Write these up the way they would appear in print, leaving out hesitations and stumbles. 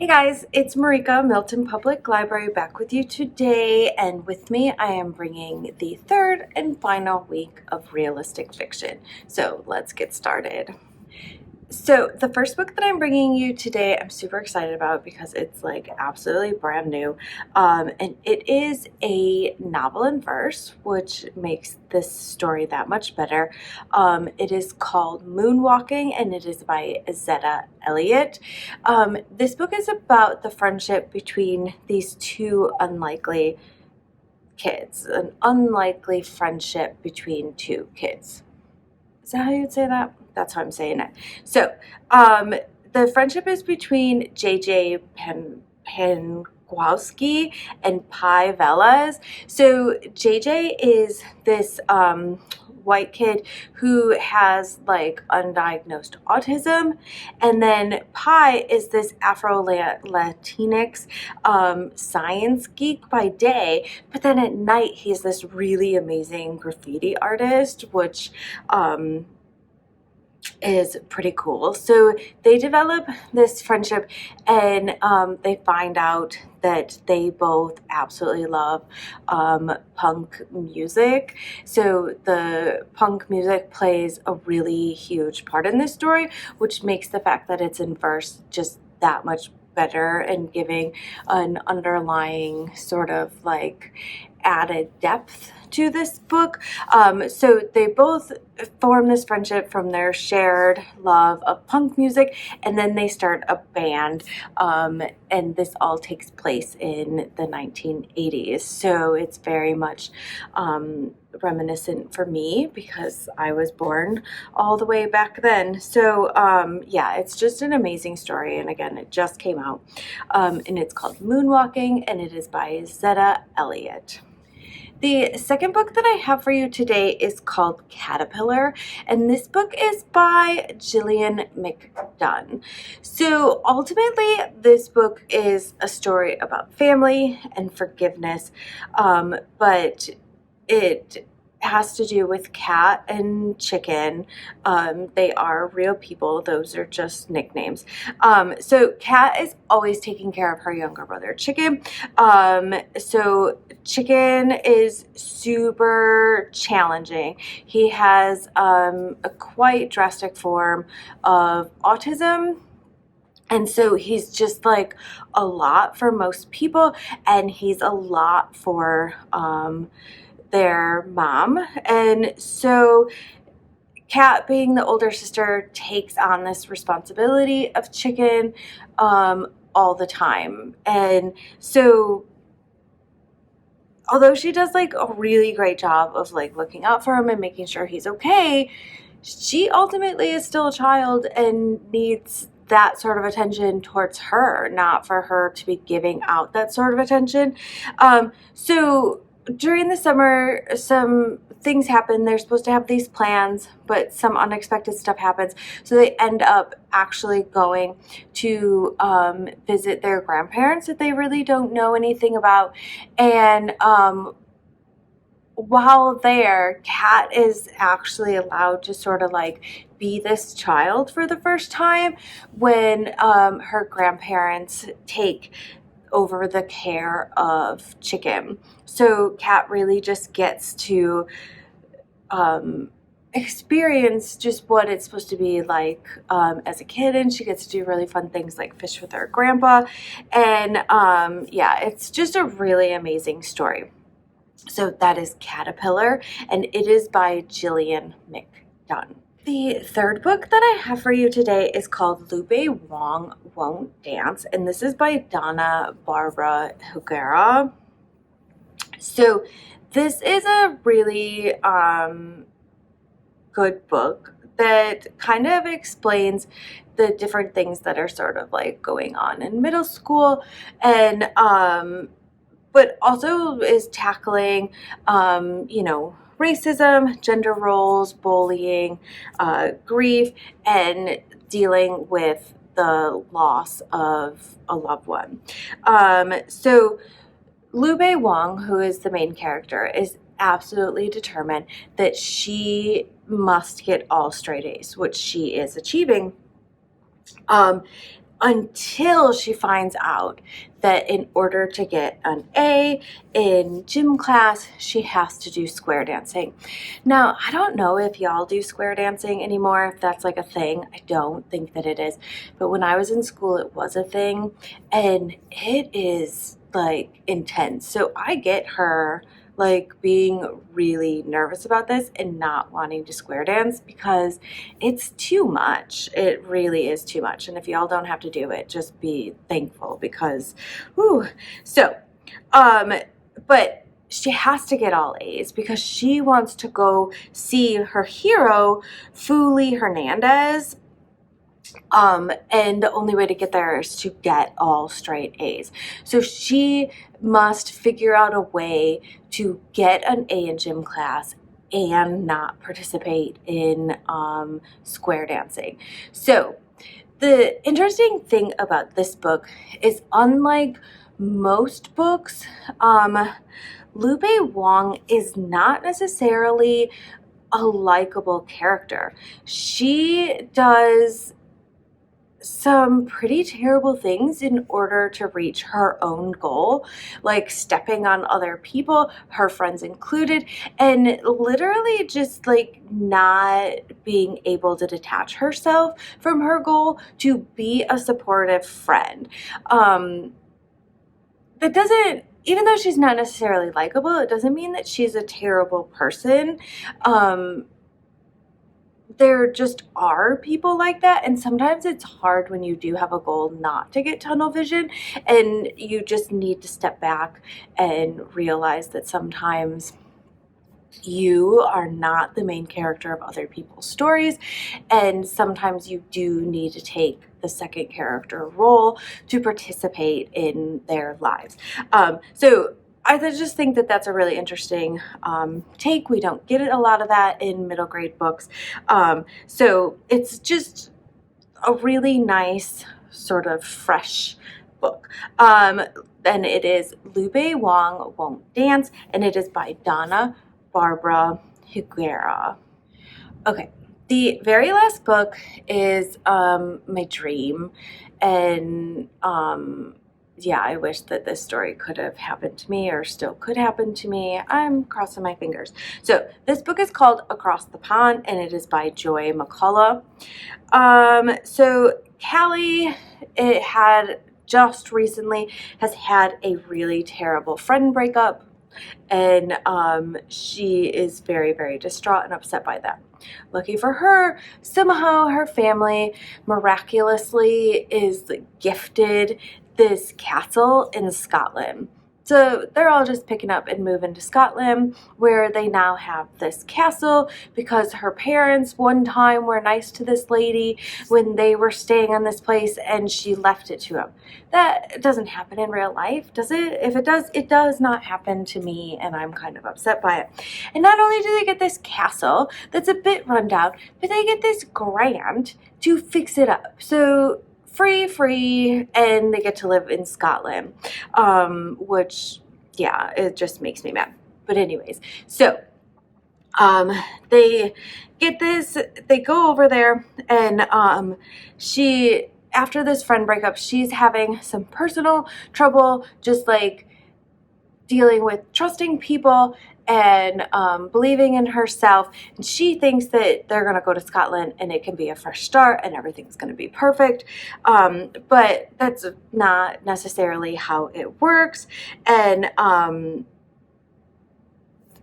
Hey guys, it's Marijka, Milton Public Library, back with you today, and with me I am bringing the third and final week of realistic fiction. So let's get started. So the first book that I'm bringing you today, I'm super excited about because it's like absolutely brand new, and it is a novel in verse, which makes this story that much better. It is called Moonwalking, and it is by Zetta Elliott. This book is about the friendship between these two unlikely kids, an unlikely friendship between two kids. Is that how you'd say that? That's how I'm saying it. So, the friendship is between JJ Penguowski and Pi Velas. So, JJ is this white kid who has like undiagnosed autism, and then Pi is this Afro-Latinx science geek by day, but then at night he's this really amazing graffiti artist, which is pretty cool. So they develop this friendship, and they find out that they both absolutely love punk music. So the punk music plays a really huge part in this story, which makes the fact that it's in verse just that much better and giving an underlying sort of like added depth to this book. So they both form this friendship from their shared love of punk music, and then they start a band, and this all takes place in the 1980s. So it's very much reminiscent for me because I was born all the way back then. So yeah, it's just an amazing story, and again, it just came out, and it's called Moonwalking, and it is by Zetta Elliott. The second book that I have for you today is called Caterpillar, and this book is by Gillian McDunn. So ultimately, this book is a story about family and forgiveness, but it has to do with cat and chicken. They are real people. Those are just nicknames. So Cat is always taking care of her younger brother, Chicken. So Chicken is super challenging. He has a quite drastic form of autism. And so he's just like a lot for most people, and he's a lot for their mom. And so Kat, being the older sister, takes on this responsibility of Chicken all the time. And so although she does like a really great job of like looking out for him and making sure he's okay, she ultimately is still a child and needs that sort of attention towards her, not for her to be giving out that sort of attention. So during the summer, some things happen. They're supposed to have these plans, but some unexpected stuff happens. So they end up actually going to visit their grandparents that they really don't know anything about. And while there, Kat is actually allowed to sort of like be this child for the first time when her grandparents take over the care of Chicken. So Kat really just gets to experience just what it's supposed to be like as a kid, and she gets to do really fun things like fish with her grandpa. And yeah, it's just a really amazing story. So that is Caterpillar, and it is by Gillian McDunn. The third book that I have for you today is called Lupe, Wong, Won't Dance, and this is by Donna, Barba, Higuera. So this is a really good book that kind of explains the different things that are sort of like going on in middle school, and but also is tackling racism, gender roles, bullying, grief, and dealing with the loss of a loved one. So Lupe Wong, who is the main character, is absolutely determined that she must get all straight A's, which she is achieving. until she finds out that in order to get an A in gym class, she has to do square dancing. Now, I don't know if y'all do square dancing anymore, if that's like a thing. I don't think that it is. But when I was in school, it was a thing, and it is like intense. So I get her like being really nervous about this and not wanting to square dance because it's too much. It really is too much. And if y'all don't have to do it, just be thankful because, whew. So, but she has to get all A's because she wants to go see her hero, Fuli Hernandez. And the only way to get there is to get all straight A's. So she must figure out a way to get an A in gym class and not participate in square dancing. So the interesting thing about this book is, unlike most books, Lupe Wong is not necessarily a likable character. She does some pretty terrible things in order to reach her own goal, like stepping on other people, her friends included, and literally just like not being able to detach herself from her goal to be a supportive friend. That doesn't, even though she's not necessarily likable, it doesn't mean that she's a terrible person. There just are people like that, and sometimes it's hard when you do have a goal not to get tunnel vision, and you just need to step back and realize that sometimes you are not the main character of other people's stories, and sometimes you do need to take the second character role to participate in their lives. So I just think that that's a really interesting take. We don't get a lot of that in middle grade books. So it's just a really nice sort of fresh book. And it is Lupe Wong Won't Dance, and it is by Donna, Barba, Higuera. Okay, the very last book is my dream, and yeah, I wish that this story could have happened to me or still could happen to me. I'm crossing my fingers. So this book is called Across the Pond, and it is by Joy McCullough. So Callie, it had just recently has had a really terrible friend breakup, and she is very, very distraught and upset by that. Lucky for her, somehow her family miraculously is gifted this castle in Scotland. So they're all just picking up and moving to Scotland, where they now have this castle because her parents one time were nice to this lady when they were staying on this place, and she left it to them. That doesn't happen in real life, does it? If it does, it does not happen to me, and I'm kind of upset by it. And not only do they get this castle that's a bit run down, but they get this grant to fix it up. So free, and they get to live in Scotland, which, yeah, it just makes me mad. But anyways, so they get this, they go over there, and she, after this friend breakup, she's having some personal trouble, just like dealing with trusting people and believing in herself, and she thinks that they're going to go to Scotland and it can be a fresh start and everything's going to be perfect, but that's not necessarily how it works. And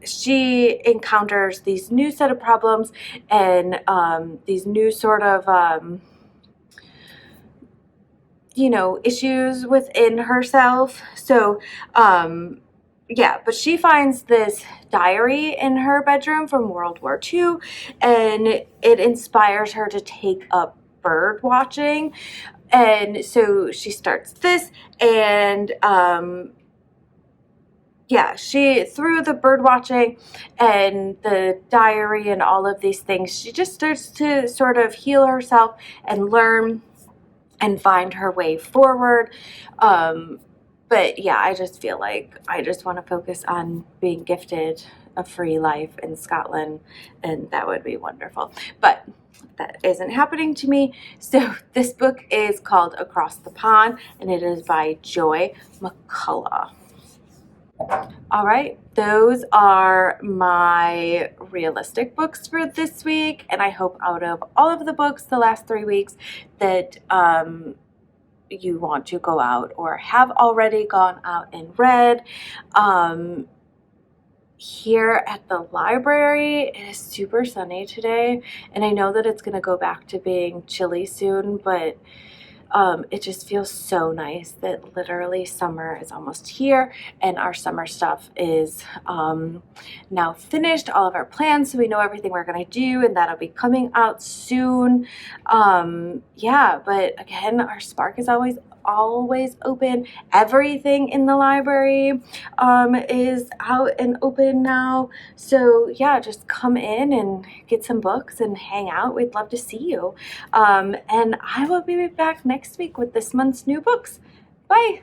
she encounters these new set of problems and these new sort of issues within herself. So yeah, but she finds this diary in her bedroom from World War II, and it inspires her to take up bird watching. And so she starts this, and yeah, she, through the bird watching and the diary and all of these things, she just starts to sort of heal herself and learn and find her way forward. But yeah, I just feel like I just want to focus on being gifted a free life in Scotland, and that would be wonderful. But that isn't happening to me. So this book is called Across the Pond, and it is by Joy McCullough. All right, those are my realistic books for this week, and I hope out of all of the books the last 3 weeks that you want to go out or have already gone out and read. Here at the library, it is super sunny today, and I know that it's going to go back to being chilly soon, but it just feels so nice that literally summer is almost here, and our summer stuff is now finished, all of our plans, so we know everything we're going to do, and that'll be coming out soon. Yeah, but again, our Spark is always open. Everything in the library is out and open now, so yeah, just come in and get some books and hang out. We'd love to see you, and I will be back next week with this month's new books. Bye.